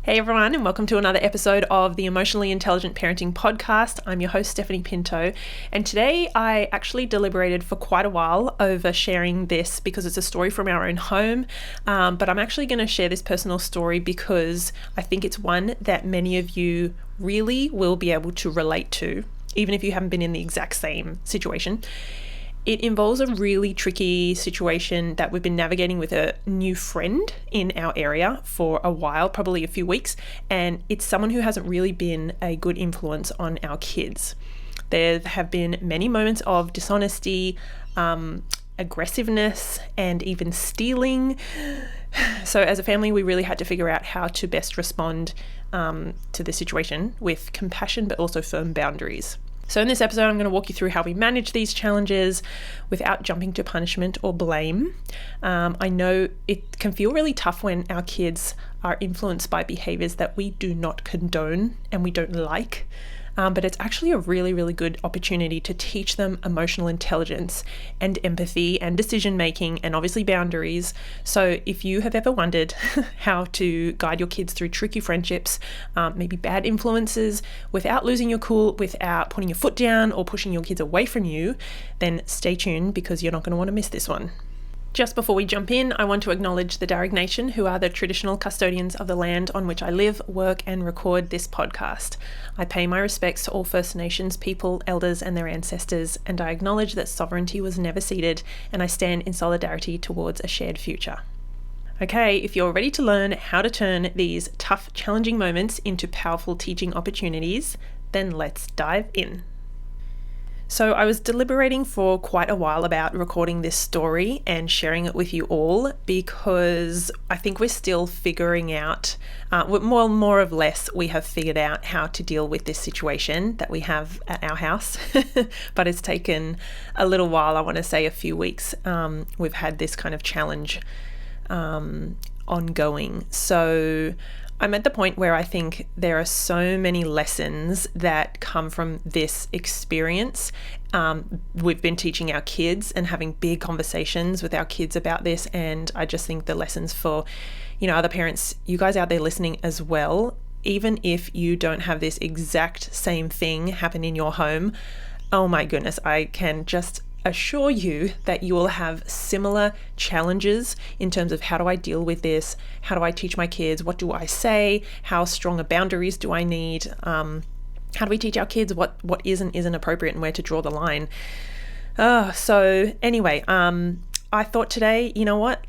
Hey everyone, and welcome to another episode of the Emotionally Intelligent Parenting Podcast. I'm your host, Stephanie Pinto, and today I actually deliberated for quite a while over sharing this because it's a story from our own home, but I'm actually going to share this personal story because I think it's one that many of you really will be able to relate to, even if you haven't been in the exact same situation. It involves a really tricky situation that we've been navigating with a new friend in our area for a while, probably a few weeks, and it's someone who hasn't really been a good influence on our kids. There have been many moments of dishonesty, aggressiveness, and even stealing. So as a family, we really had to figure out how to best respond to the situation with compassion, but also firm boundaries. So in this episode, I'm going to walk you through how we manage these challenges without jumping to punishment or blame. I know it can feel really tough when our kids are influenced by behaviors that we do not condone and we don't like. But it's actually a really, really good opportunity to teach them emotional intelligence and empathy and decision making and obviously boundaries. So if you have ever wondered how to guide your kids through tricky friendships, maybe bad influences, without losing your cool, without putting your foot down or pushing your kids away from you, then stay tuned because you're not going to want to miss this one. Just before we jump in, I want to acknowledge the Darug Nation, who are the traditional custodians of the land on which I live, work, and record this podcast. I pay my respects to all First Nations people, elders, and their ancestors, and I acknowledge that sovereignty was never ceded, and I stand in solidarity towards a shared future. Okay, if you're ready to learn how to turn these tough, challenging moments into powerful teaching opportunities, then let's dive in. So I was deliberating for quite a while about recording this story and sharing it with you all because I think we're still figuring out, more or less, we have figured out how to deal with this situation that we have at our house, but it's taken a little while, I want to say a few weeks. We've had this kind of challenge ongoing. So I'm at the point where I think there are so many lessons that come from this experience. We've been teaching our kids and having big conversations with our kids about this, and I just think the lessons for, other parents, you guys out there listening as well, even if you don't have this exact same thing happen in your home, oh my goodness, I can just assure you that you will have similar challenges in terms of how do I deal with this? How do I teach my kids? What do I say? How strong a boundaries do I need? How do we teach our kids what isn't appropriate and where to draw the line? So anyway, I thought today, you know what?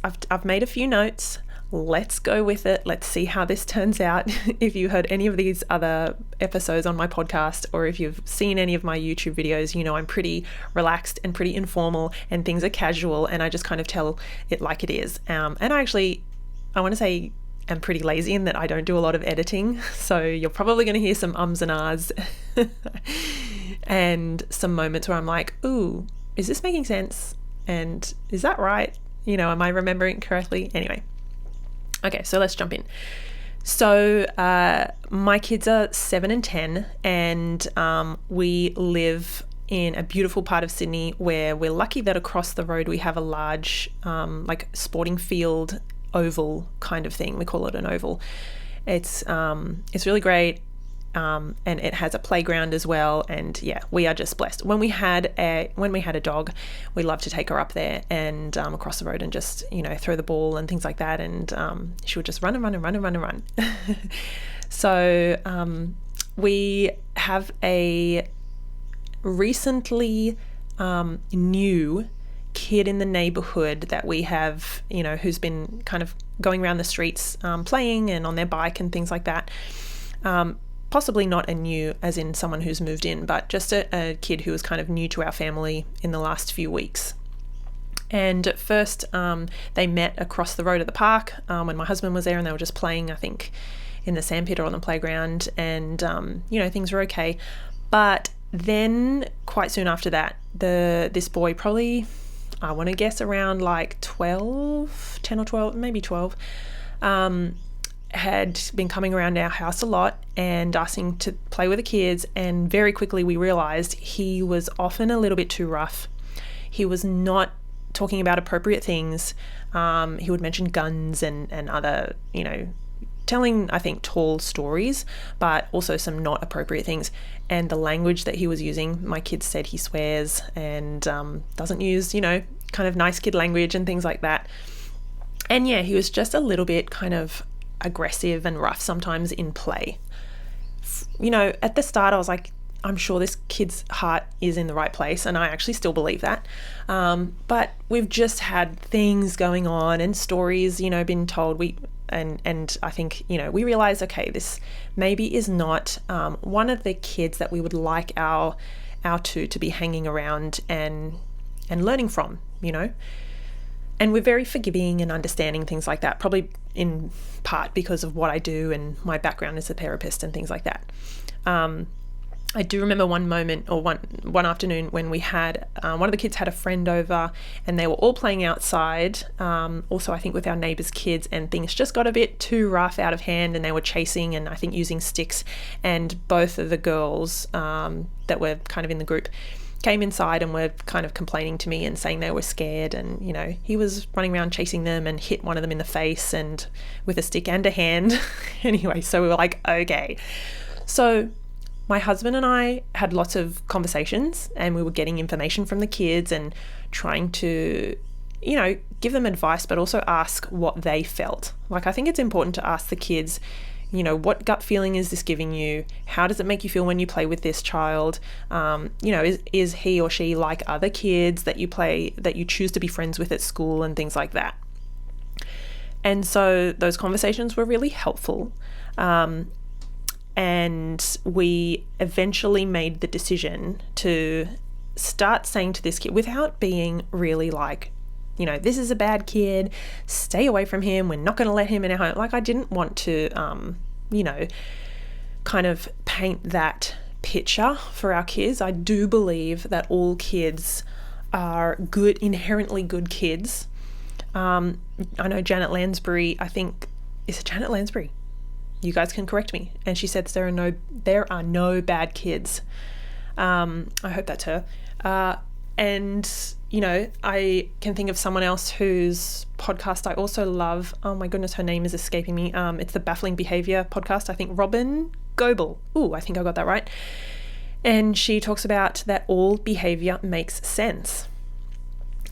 I've made a few notes. Let's go with it. Let's see how this turns out. If you heard any of these other episodes on my podcast, or if you've seen any of my YouTube videos, I'm pretty relaxed and pretty informal and things are casual and I just kind of tell it like it is. And I want to say I'm pretty lazy in that I don't do a lot of editing. So you're probably going to hear some ums and ahs and some moments where I'm like, ooh, is this making sense? And is that right? Am I remembering correctly? Anyway. Okay, so let's jump in. So my kids are 7 and 10, and we live in a beautiful part of Sydney where we're lucky that across the road we have a large sporting field oval kind of thing. We call it an oval. It's really great. And it has a playground as well, and yeah, we are just blessed. When we had a dog, we loved to take her up there and across the road and just throw the ball and things like that, and she would just run and run and run and run and run. So we have a recently new kid in the neighbourhood that we have, who's been kind of going around the streets playing and on their bike and things like that. Possibly not a new, as in someone who's moved in, but just a kid who was kind of new to our family in the last few weeks. And at first, they met across the road at the park when my husband was there, and they were just playing, I think, in the sandpit or on the playground, and things were okay. But then, quite soon after that, this boy, probably, I want to guess around like 10 or 12, maybe 12, had been coming around our house a lot and asking to play with the kids, and very quickly we realized he was often a little bit too rough. He was not talking about appropriate things. He would mention guns and other, telling, I think, tall stories, but also some not appropriate things. And the language that he was using, my kids said he swears and doesn't use, kind of nice kid language and things like that. And yeah, he was just a little bit kind of aggressive and rough sometimes in play. At the start, I was like, I'm sure this kid's heart is in the right place, and I actually still believe that. But we've just had things going on and stories, been told. And I think, we realize, okay, this maybe is not one of the kids that we would like our two to be hanging around and learning from, And we're very forgiving and understanding, things like that, probably in part because of what I do and my background as a therapist and things like that. I do remember one moment, or one afternoon, when we had one of the kids had a friend over, and they were all playing outside, also I think with our neighbours' kids, and things just got a bit too rough, out of hand, and they were chasing and I think using sticks, and both of the girls that were kind of in the group came inside and were kind of complaining to me and saying they were scared, and he was running around chasing them and hit one of them in the face and with a stick and a hand. Anyway, so we were like, okay. So my husband and I had lots of conversations, and we were getting information from the kids and trying to, give them advice, but also ask what they felt. Like, I think it's important to ask the kids, what gut feeling is this giving you? How does it make you feel when you play with this child? Is he or she like other kids that you choose to be friends with at school and things like that? And so those conversations were really helpful. And we eventually made the decision to start saying to this kid, without being really like, this is a bad kid, stay away from him, we're not going to let him in our home. Like, I didn't want to, kind of paint that picture for our kids. I do believe that all kids are good, inherently good kids. I know Janet Lansbury, is it Janet Lansbury? You guys can correct me. And she said there are no bad kids. I hope that's her. And I can think of someone else whose podcast I also love. Oh my goodness, her name is escaping me. It's the Baffling Behaviour podcast. I think Robin Goebel. Ooh, I think I got that right. And she talks about that all behaviour makes sense.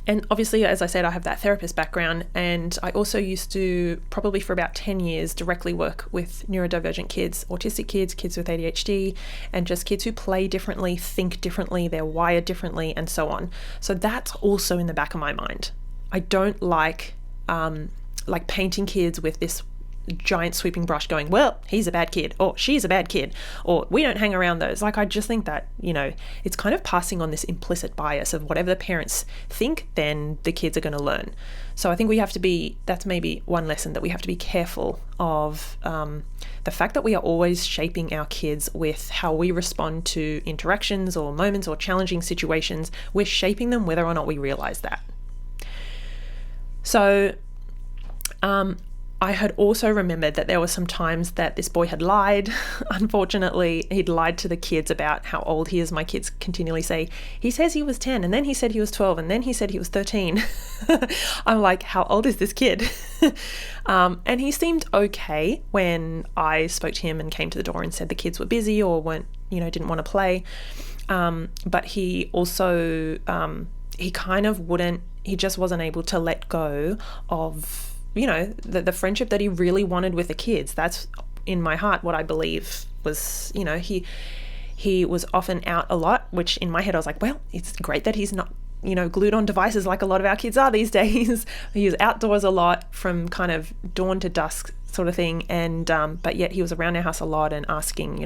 And obviously, as I said, I have that therapist background, and I also used to, probably for about 10 years, directly work with neurodivergent kids, autistic kids, kids with ADHD, and just kids who play differently, think differently, they're wired differently, and so on. So that's also in the back of my mind. I don't like painting kids with this giant sweeping brush going, well, he's a bad kid, or she's a bad kid, or we don't hang around those. Like, I just think that, it's kind of passing on this implicit bias of whatever the parents think, then the kids are going to learn. So I think that's maybe one lesson, that we have to be careful of the fact that we are always shaping our kids with how we respond to interactions or moments or challenging situations. We're shaping them whether or not we realize that. So, I had also remembered that there were some times that this boy had lied. Unfortunately, he'd lied to the kids about how old he is. My kids continually say, he says he was 10, and then he said he was 12, and then he said he was 13. I'm like, how old is this kid? And he seemed okay when I spoke to him and came to the door and said the kids were busy or didn't want to play. But he also, he just wasn't able to let go of the friendship that he really wanted with the kids. That's in my heart what I believe was, he was often out a lot, which in my head I was like, well, it's great that he's not, glued on devices like a lot of our kids are these days. He was outdoors a lot from kind of dawn to dusk sort of thing. And, but yet he was around our house a lot and asking,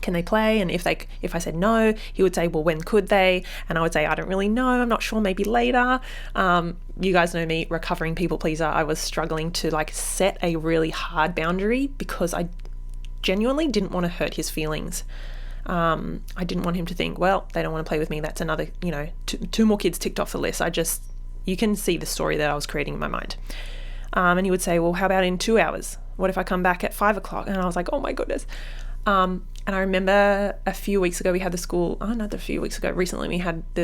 can they play? And if I said no, he would say, well, when could they? And I would say, I don't really know. I'm not sure, maybe later. You guys know me, recovering people pleaser. I was struggling to set a really hard boundary because I genuinely didn't want to hurt his feelings. I didn't want him to think, well, they don't want to play with me. That's another, two more kids ticked off the list. You can see the story that I was creating in my mind. And he would say, well, how about in 2 hours? What if I come back at 5 o'clock? And I was like, oh my goodness. And I remember recently we had the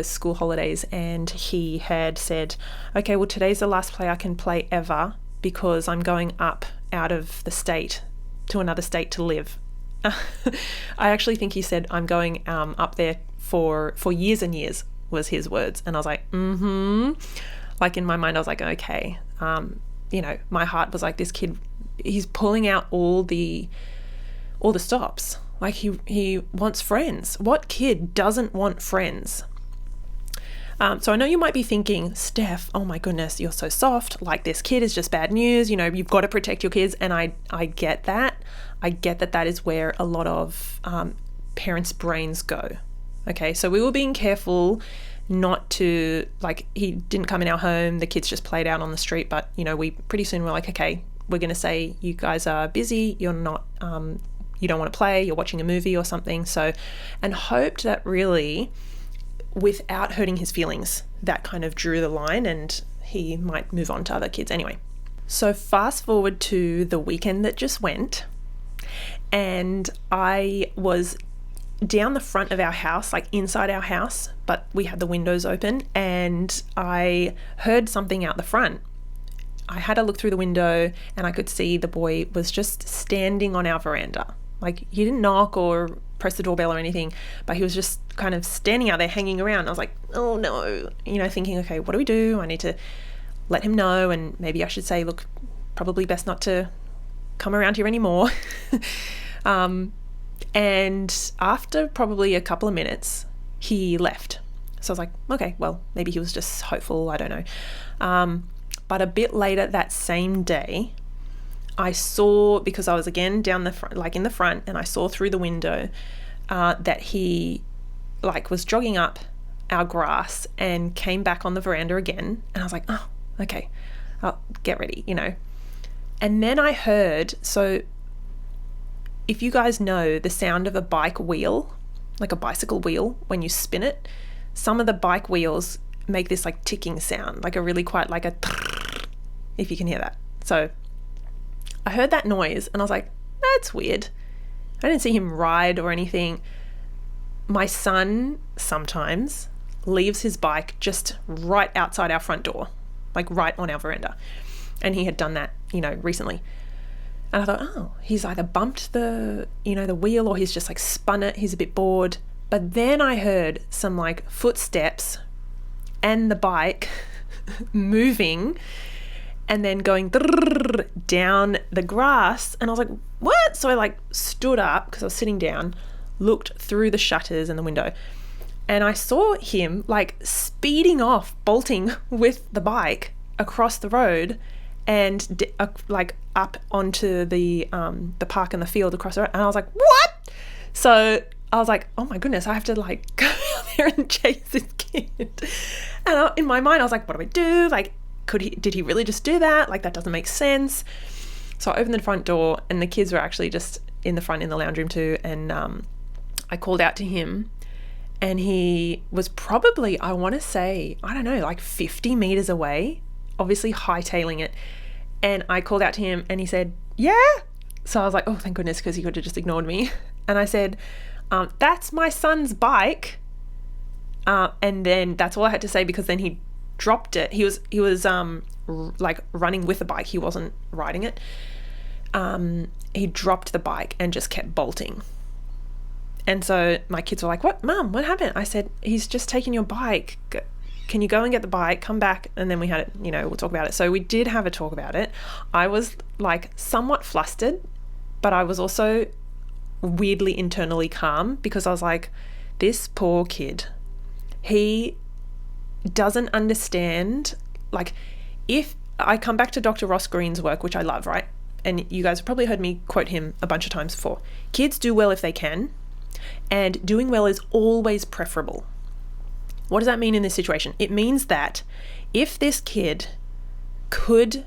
school holidays, and he had said, okay, well, today's the last play I can play ever because I'm going up out of the state to another state to live. I actually think he said, I'm going up there for years and years, was his words. And I was like, like in my mind, I was like, okay. My heart was like, this kid, he's pulling out all the stops. Like he wants friends. What kid doesn't want friends? So I know you might be thinking, Steph, oh my goodness, you're so soft. Like, this kid is just bad news. You've got to protect your kids. And I get that. I get that is where a lot of parents' brains go. Okay, so we were being careful not to, like, he didn't come in our home. The kids just played out on the street. But, we pretty soon were like, okay, we're going to say you guys are busy. You're not, you don't want to play. You're watching a movie or something. So, and hoped that really, without hurting his feelings, that kind of drew the line and he might move on to other kids anyway. So fast forward to the weekend that just went, and I was down the front of our house, like inside our house, but we had the windows open, and I heard something out the front. I had a look through the window and I could see the boy was just standing on our veranda. Like, he didn't knock or press the doorbell or anything, but he was just kind of standing out there hanging around. I was like, oh no, thinking, okay, what do we do? I need to let him know, and maybe I should say, look, probably best not to come around here anymore. And after probably a couple of minutes, he left. So I was like, okay, well, maybe he was just hopeful, I don't know. But a bit later that same day, I saw, because I was again down the front, like in the front, and I saw through the window that he was jogging up our grass and came back on the veranda again. And I was like, oh, okay, I'll get ready, And then I heard, so if you guys know the sound of a bike wheel, like a bicycle wheel, when you spin it, some of the bike wheels make this like ticking sound, like a really quite like a, if you can hear that. So I heard that noise and I was like, that's weird. I didn't see him ride or anything. My son sometimes leaves his bike just right outside our front door, like right on our veranda. And he had done that, recently. And I thought, oh, he's either bumped the wheel, or he's just like spun it. He's a bit bored. But then I heard some like footsteps and the bike moving, and then going down the grass. And I was like, what? So I like stood up because I was sitting down, looked through the shutters and the window, and I saw him like speeding off, bolting with the bike across the road and like up onto the park and the field across the road. And I was like, what? So I was like, oh my goodness, I have to like go out there and chase this kid. And in my mind, I was like, what do I do? Like, did he really just do that? Like, that doesn't make sense. So I opened the front door, and the kids were actually just in the front in the lounge room too. And I called out to him, and he was probably, I want to say, I don't know, like 50 meters away, obviously hightailing it. And I called out to him and he said, yeah. So I was like, oh, thank goodness, because he could have just ignored me. And I said, that's my son's bike. And then that's all I had to say, because then he dropped it. He was like running with the bike. He wasn't riding it. He dropped the bike and just kept bolting. And so my kids were like, what, Mum, what happened? I said, he's just taken your bike. Can you go and get the bike, come back? And then we had it, we'll talk about it. So we did have a talk about it. I was like somewhat flustered, but I was also weirdly internally calm, because I was like, this poor kid, he doesn't understand. Like, if I come back to Dr. Ross Greene's work, which I love, right? And you guys have probably heard me quote him a bunch of times before. Kids do well if they can, and doing well is always preferable. What does that mean in this situation? It means that if this kid could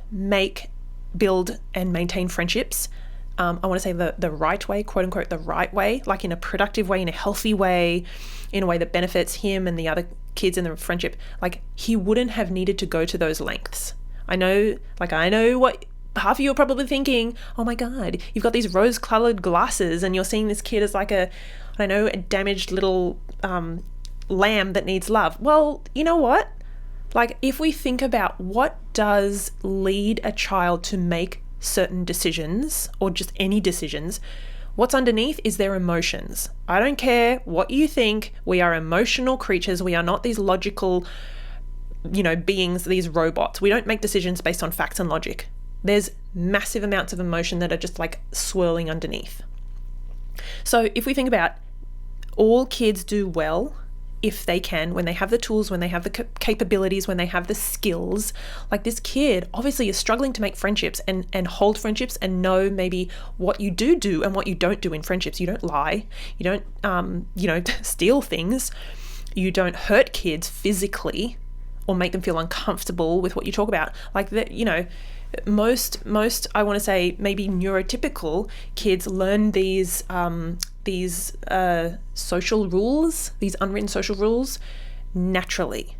build and maintain friendships, I want to say the right way, quote unquote, the right way, like in a productive way, in a healthy way, in a way that benefits him and the other kids in the friendship, like, he wouldn't have needed to go to those lengths. I know what half of you are probably thinking, oh my God, you've got these rose-colored glasses and you're seeing this kid as like a damaged little lamb that needs love. Well, you know what? Like, if we think about what does lead a child to make certain decisions or just any decisions, what's underneath is their emotions. I don't care what you think. We are emotional creatures. We are not these logical, beings, these robots. We don't make decisions based on facts and logic. There's massive amounts of emotion that are just like swirling underneath. So if we think about all kids do well if they can, when they have the tools, when they have the capabilities, when they have the skills. Like this kid obviously is struggling to make friendships and hold friendships and know maybe what you do and what you don't do in friendships. You don't lie. You don't, steal things. You don't hurt kids physically or make them feel uncomfortable with what you talk about. Like that, most I want to say maybe neurotypical kids learn these social rules, these unwritten social rules naturally.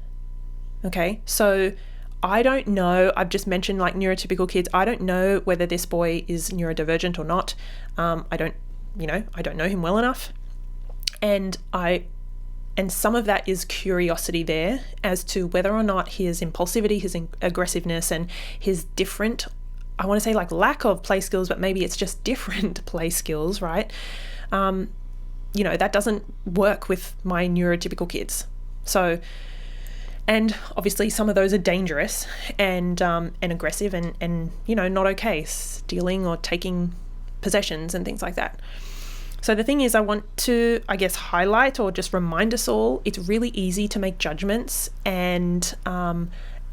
Okay, so I don't know, I've just mentioned like neurotypical kids. I don't know whether this boy is neurodivergent or not. I don't know him well enough. And some of that is curiosity there as to whether or not his impulsivity, his aggressiveness, and his different, I want to say like lack of play skills, but maybe it's just different play skills, right? That doesn't work with my neurotypical kids. So, and obviously some of those are dangerous and aggressive and not okay, stealing or taking possessions and things like that. So the thing is, I want to, highlight or just remind us all, it's really easy to make judgments, and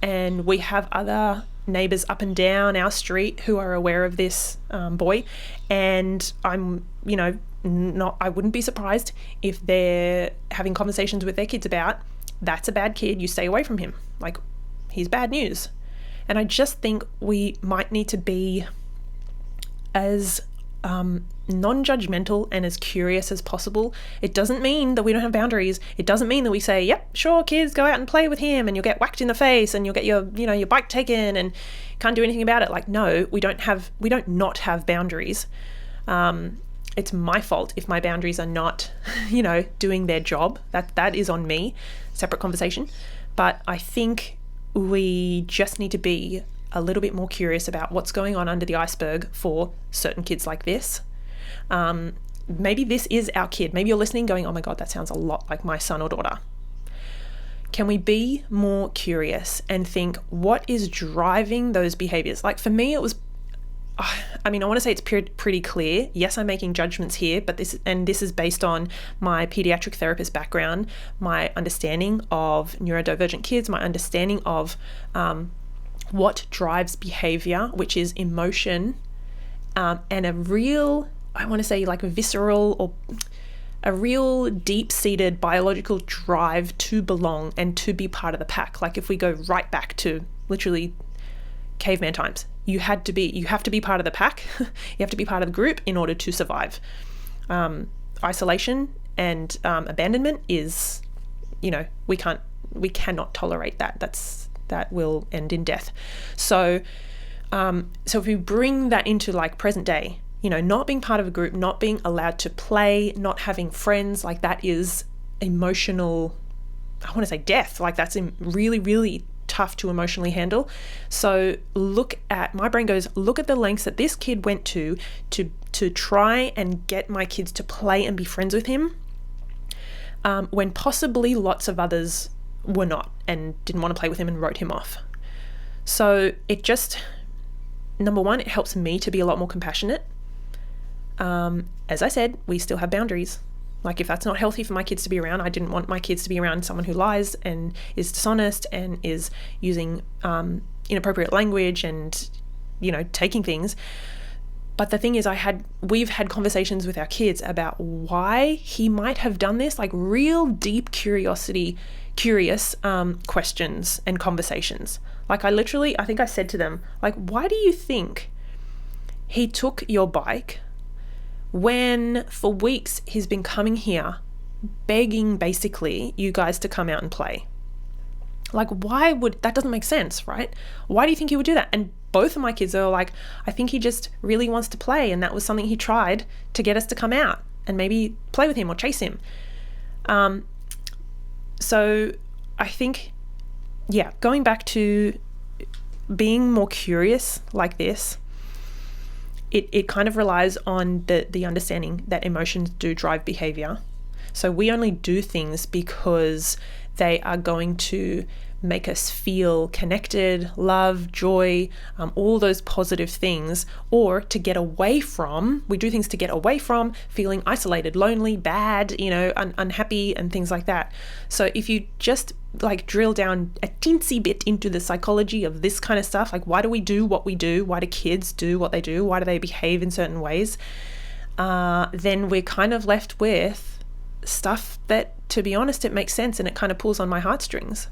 we have other neighbours up and down our street who are aware of this boy, and I'm, I wouldn't be surprised if they're having conversations with their kids about, that's a bad kid, you stay away from him, like he's bad news. And I just think we might need to be as non-judgmental and as curious as possible. It doesn't mean that we don't have boundaries. It doesn't mean that we say, yep, sure, kids, go out and play with him and you'll get whacked in the face and you'll get your bike taken and can't do anything about it. Like, no, we don't not have boundaries. It's my fault if my boundaries are not, doing their job. That is on me. Separate conversation. But I think we just need to be a little bit more curious about what's going on under the iceberg for certain kids like this. Maybe this is our kid. Maybe you're listening going, oh my God, that sounds a lot like my son or daughter. Can we be more curious and think, what is driving those behaviors? Like for me, it was, I want to say it's pretty clear. Yes, I'm making judgments here, but this is based on my pediatric therapist background, my understanding of neurodivergent kids, my understanding of what drives behavior, which is emotion, and a real, I want to say like visceral or a real deep-seated biological drive to belong and to be part of the pack. Like if we go right back to literally caveman times, you have to be part of the pack. You have to be part of the group in order to survive. Isolation and abandonment is, we cannot tolerate that. That will end in death. So if we bring that into like present day, not being part of a group, not being allowed to play, not having friends, like that is emotional, I want to say death. Like that's really, really tough to emotionally handle. So my brain goes, look at the lengths that this kid went to try and get my kids to play and be friends with him, when possibly lots of others were not and didn't want to play with him and wrote him off. So it just, number one, it helps me to be a lot more compassionate. As I said, we still have boundaries. Like if that's not healthy for my kids to be around, I didn't want my kids to be around someone who lies and is dishonest and is using inappropriate language and, taking things. But the thing is, we've had conversations with our kids about why he might have done this, like real deep curious questions and conversations. Like I think I said to them, like, why do you think he took your bike when for weeks he's been coming here begging basically you guys to come out and play? Like, that doesn't make sense, right? Why do you think he would do that? And both of my kids are like, I think he just really wants to play, and that was something he tried to get us to come out and maybe play with him or chase him. So I think, going back to being more curious like this, it kind of relies on the understanding that emotions do drive behavior. So we only do things because they are going to make us feel connected, love, joy, all those positive things, or to get away from. We do things to get away from feeling isolated, lonely, bad, unhappy, and things like that. So if you just like drill down a teensy bit into the psychology of this kind of stuff, like why do we do what we do? Why do kids do what they do? Why do they behave in certain ways? Then we're kind of left with stuff that, to be honest, it makes sense and it kind of pulls on my heartstrings.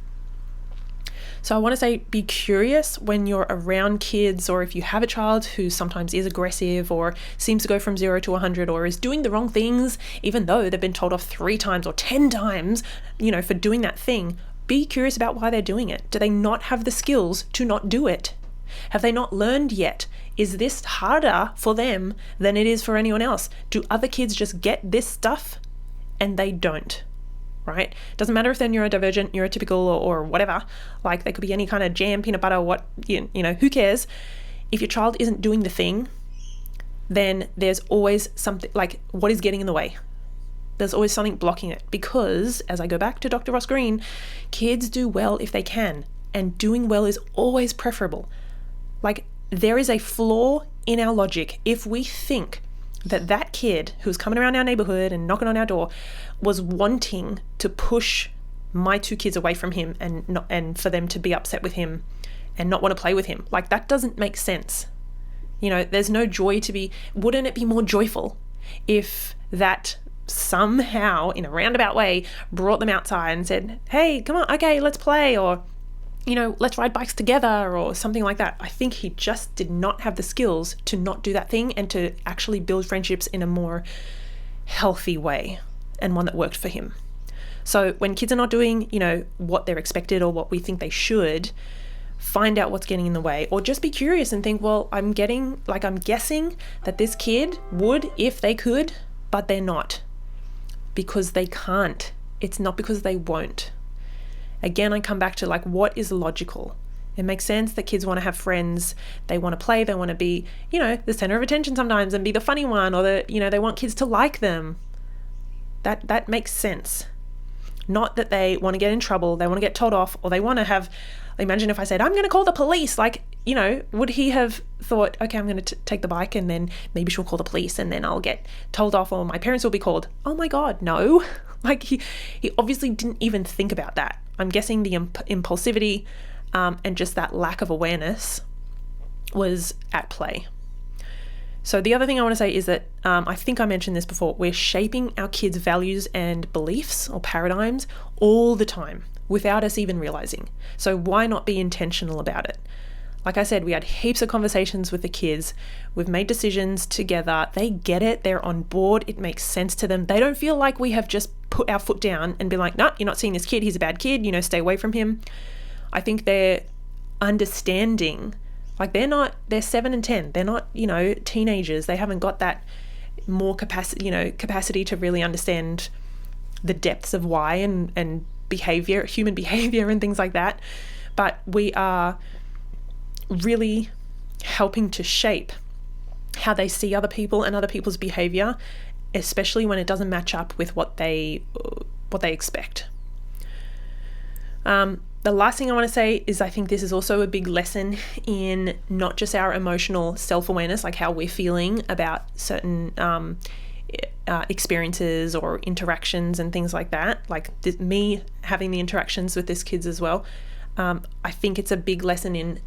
So I want to say, be curious when you're around kids, or if you have a child who sometimes is aggressive or seems to go from 0 to 100 or is doing the wrong things, even though they've been told off 3 times or 10 times, for doing that thing. Be curious about why they're doing it. Do they not have the skills to not do it? Have they not learned yet? Is this harder for them than it is for anyone else? Do other kids just get this stuff and they don't? Right? Doesn't matter if they're neurodivergent, neurotypical, or whatever. Like they could be any kind of jam, peanut butter, who cares? If your child isn't doing the thing, then there's always something, like, what is getting in the way? There's always something blocking it, because as I go back to Dr. Ross Green, kids do well if they can, and doing well is always preferable. Like, there is a flaw in our logic if we think that kid who's coming around our neighborhood and knocking on our door was wanting to push my 2 kids away from him and for them to be upset with him and not want to play with him. Like, that doesn't make sense. There's no joy to be. Wouldn't it be more joyful if that somehow, in a roundabout way, brought them outside and said, hey, come on, okay, let's play, or let's ride bikes together, or something like that? I think he just did not have the skills to not do that thing and to actually build friendships in a more healthy way, and one that worked for him. So when kids are not doing, what they're expected or what we think they should, find out what's getting in the way, or just be curious and think, well, I'm guessing that this kid would if they could, but they're not, because they can't. It's not because they won't. Again, I come back to what is logical? It makes sense that kids want to have friends. They want to play. They want to be, the center of attention sometimes and be the funny one, or they want kids to like them. That makes sense. Not that they want to get in trouble. They want to get told off, or they want to have, imagine if I said, I'm going to call the police. Would he have thought, okay, I'm going to take the bike and then maybe she'll call the police and then I'll get told off, or my parents will be called? Oh my God, no. He obviously didn't even think about that. I'm guessing the impulsivity and just that lack of awareness was at play. So the other thing I want to say is that I think I mentioned this before. We're shaping our kids' values and beliefs or paradigms all the time without us even realizing. So why not be intentional about it? Like I said, we had heaps of conversations with the kids. We've made decisions together. They get it. They're on board. It makes sense to them. They don't feel like we have just put our foot down and been like, no, you're not seeing this kid. He's a bad kid. Stay away from him. I think they're understanding. They're 7 and 10. They're not, teenagers. They haven't got that more capacity to really understand the depths of why and behavior, human behavior and things like that. But we are really helping to shape how they see other people and other people's behavior, especially when it doesn't match up with what they expect. The last thing I want to say is I think this is also a big lesson in not just our emotional self-awareness, like how we're feeling about certain experiences or interactions and things like that. Me having the interactions with these kids as well. I think it's a big lesson in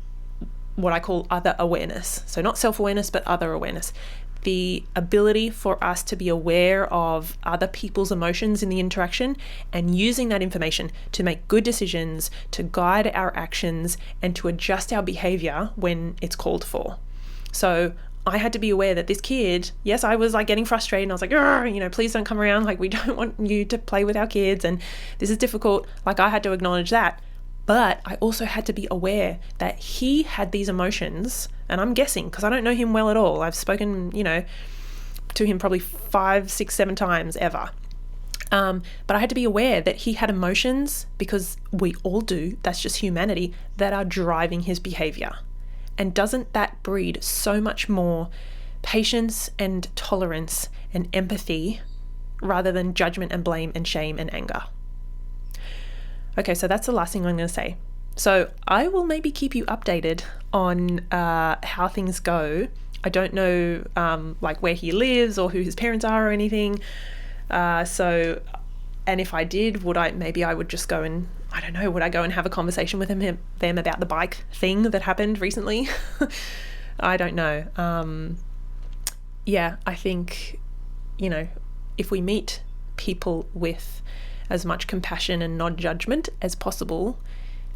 what I call other awareness. So not self-awareness, but other awareness. The ability for us to be aware of other people's emotions in the interaction and using that information to make good decisions, to guide our actions, and to adjust our behavior when it's called for. So I had to be aware that this kid, yes, I was getting frustrated and I was like, please don't come around. We don't want you to play with our kids and this is difficult. I had to acknowledge that. But I also had to be aware that he had these emotions, and I'm guessing because I don't know him well at all. I've spoken, to him probably 5, 6, 7 times ever. But I had to be aware that he had emotions, because we all do, that's just humanity, that are driving his behavior. And doesn't that breed so much more patience and tolerance and empathy rather than judgment and blame and shame and anger. Okay, so that's the last thing I'm going to say. So I will maybe keep you updated on how things go. I don't know like where he lives or who his parents are or anything. And if I did, I would just go and, I don't know, would I go and have a conversation with them about the bike thing that happened recently? I don't know. Yeah, I think, if we meet people with as much compassion and non-judgment as possible,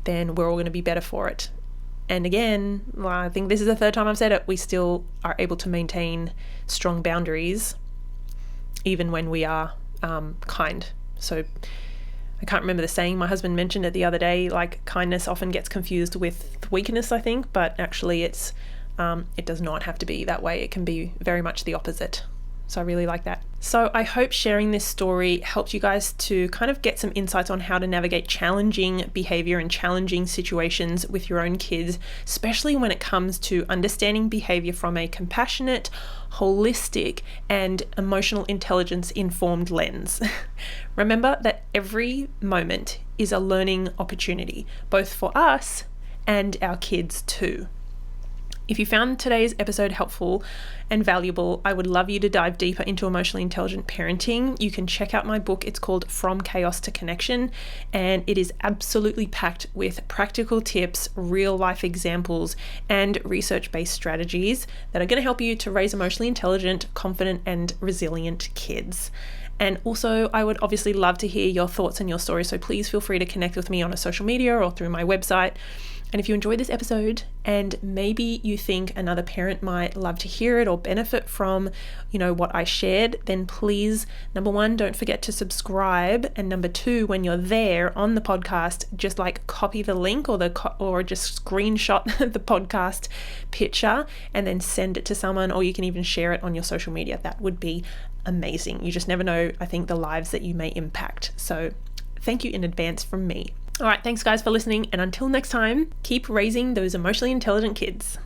then we're all going to be better for it. And again, I think this is the third time I've said it, we still are able to maintain strong boundaries even when we are kind. So I can't remember the saying, my husband mentioned it the other day, like kindness often gets confused with weakness, I think, but actually it does not have to be that way. It can be very much the opposite. So I really like that. So I hope sharing this story helped you guys to kind of get some insights on how to navigate challenging behavior and challenging situations with your own kids, especially when it comes to understanding behavior from a compassionate, holistic, and emotional intelligence informed lens. Remember that every moment is a learning opportunity, both for us and our kids too. If you found today's episode helpful and valuable, I would love you to dive deeper into emotionally intelligent parenting. You can check out my book. It's called From Chaos to Connection, and it is absolutely packed with practical tips, real life examples, and research-based strategies that are going to help you to raise emotionally intelligent, confident, and resilient kids. And also, I would obviously love to hear your thoughts and your stories, so please feel free to connect with me on a social media or through my website. And if you enjoyed this episode and maybe you think another parent might love to hear it or benefit from, what I shared, then please, number one, don't forget to subscribe. And number two, when you're there on the podcast, just copy the link or just screenshot the podcast picture and then send it to someone, or you can even share it on your social media. That would be amazing. You just never know, I think, the lives that you may impact. So thank you in advance from me. All right, thanks guys for listening, and until next time, keep raising those emotionally intelligent kids.